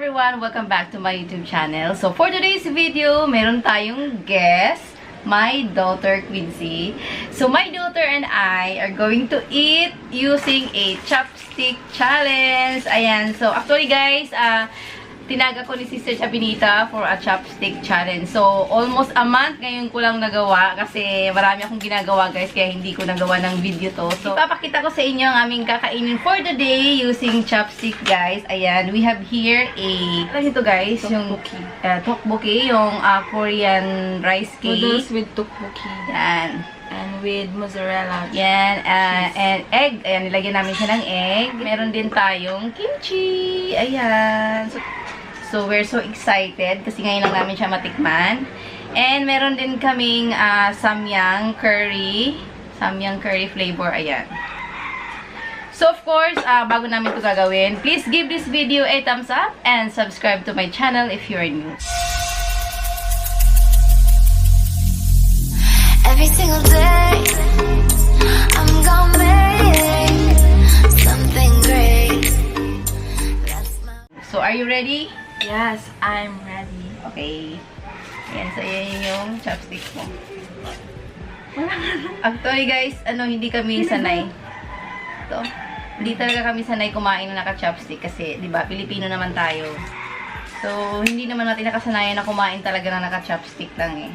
everyone! Welcome back to my YouTube channel. So, for today's video, meron tayong guest, my daughter, Quincy. So, my daughter and I are going to eat using a chopstick challenge. Ayan. So, actually guys, tinaga ko ni Sister Chabinita for a chopstick challenge. So, almost a month ngayon ko lang nagawa kasi marami akong ginagawa guys kaya hindi ko nagawa ng video to. So, ipapakita ko sa inyo ang aming kakainin for the day using chopstick guys. Ayan, we have here a, ano ito guys? Tteokbokki. Yung tteokbokki, yung Korean rice cake. Noodles with tteokbokki. Yan. And with mozzarella. Yan, and egg. Ayan, nilagyan namin siya ng egg. Meron din tayong kimchi. Ayan. So, we're so excited kasi ngayon lang namin siya matikman. And meron din kaming samyang curry. Samyang curry flavor. Ayan. So, of course, bago namin ito gagawin, please give this video a thumbs up and subscribe to my channel if you're new. Every single day, I'm gonna make something great. So, are you ready? Yes, I'm ready. Okay. Ayan, so yan yung chopsticks mo. Actually guys, hindi kami sanay. Ito. Hindi talaga kami sanay kumain na naka-chopstick kasi, di ba, Pilipino naman tayo. So, hindi naman natin nakasanayan na kumain talaga na naka-chopstick lang eh.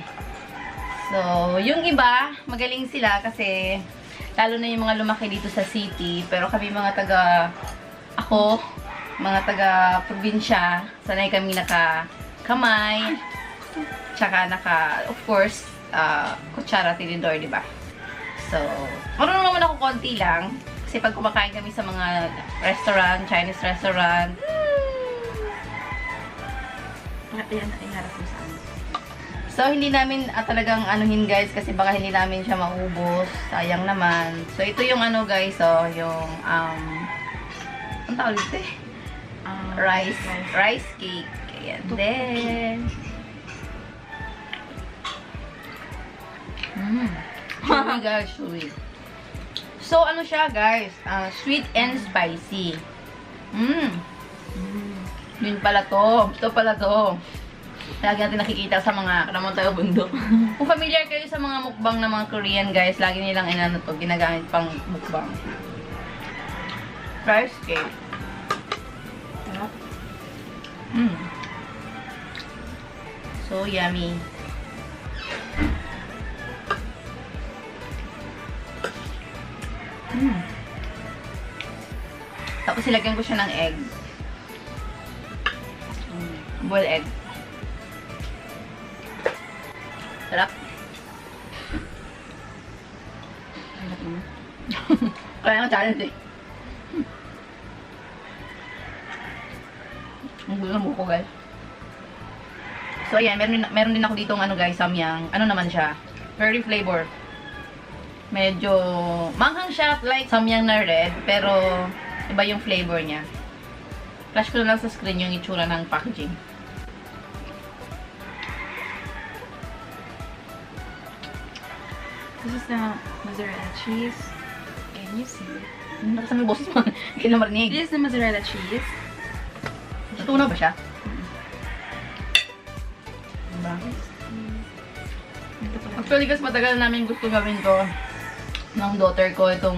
So, yung iba, magaling sila kasi, lalo na yung mga lumaki dito sa city, pero kami mga mga taga-probinsya, sanay kami naka-kamay, tsaka of course, kutsara, tinidor, diba? So, marunong naman ako konti lang, kasi pag kumakain kami sa mga restaurant, Chinese restaurant, Ayan, iharap mo sa amin. so, hindi namin talagang anuhin guys, kasi baka hindi namin siya maubos, sayang naman. So, ito yung guys, yung, ang tawag dito eh? Rice cake. Ayan. Then, chewy guys, chewy. So, ano siya guys? Sweet and spicy. Yun pala to. Ito pala to. Lagi natin nakikita sa mga kanamon tayo bundok. Kung familiar kayo sa mga mukbang ng mga Korean guys, lagi nilang ginagamit pang mukbang. Rice cake. So yummy. Tapos ilagyan ko siya ng egg. Boiled egg. Sarap. Kaya nga challenge eh. Ang gulo mo ko guys. So ayan, meron din ako ditong guys, samyang. Ano naman siya? Curry flavor. Medyo manghang siya, like samyang na red, pero iba yung flavor niya. Flash ko na lang sa screen yung itsura ng packaging. This is the mozzarella cheese. Can you see it? Nakasama yung boss mo. Hindi na marinig. This is the mozzarella cheese. Natunaw ba siya? Diba? Actually, guys, matagal namin gusto gawin to ng daughter ko itong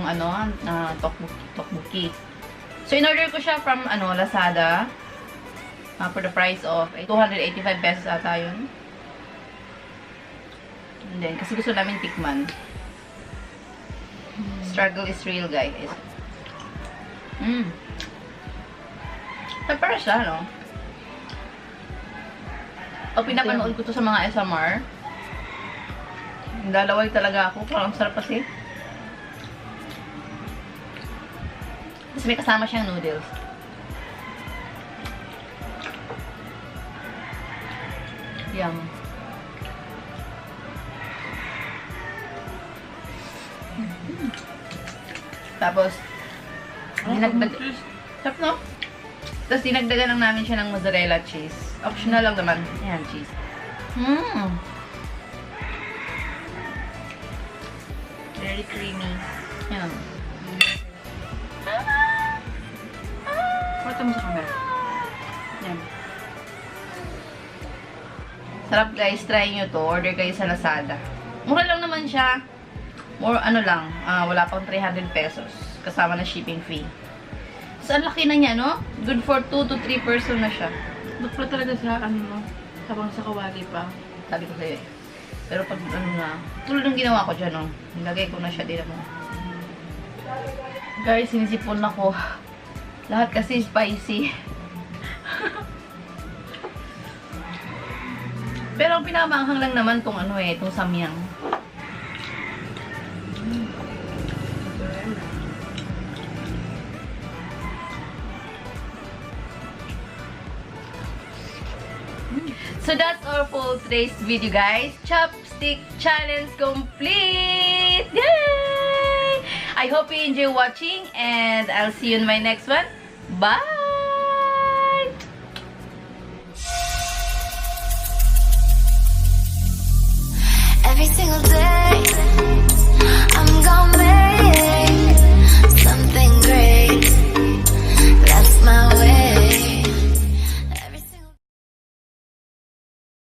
tteokbokki. So, in-order ko siya from Lazada for the price of 285 pesos ata yun. And then, kasi gusto namin tikman. Struggle is real, guys. Para siya, no? O, pinapanood ko to sa mga SMR. Dalaway talaga ako. Parang sarap kasi. Tapos may kasama siyang noodles. Yum. Tapos, sarap, no? Tapos, dinagdagan lang namin siya ng mozzarella cheese. Optional lang naman. Ayan, cheese. Very creamy. Yan. Pakita mo sa camera. Yan. Sarap guys, try nyo to. Order kayo sa Lazada. Mura lang naman siya. More ano lang, wala pang 300 pesos. Kasama na shipping fee. So, ang laki na niya, no? Good for 2 to 3 person na siya. Ba't pala talaga sa ano, habang sa kawali pa. Sabi ko sa'yo eh. Pero pag ano na, tulad ng ginawa ko dyan, no? Nilagay ko na siya din mo. Guys, sinisipon ako. Lahat kasi spicy. Pero ang pinamaanghang lang naman tong ano eh, tong samyang. So that's all for today's video, guys. Chopstick challenge complete! Yay! I hope you enjoy watching and I'll see you in my next one. Bye!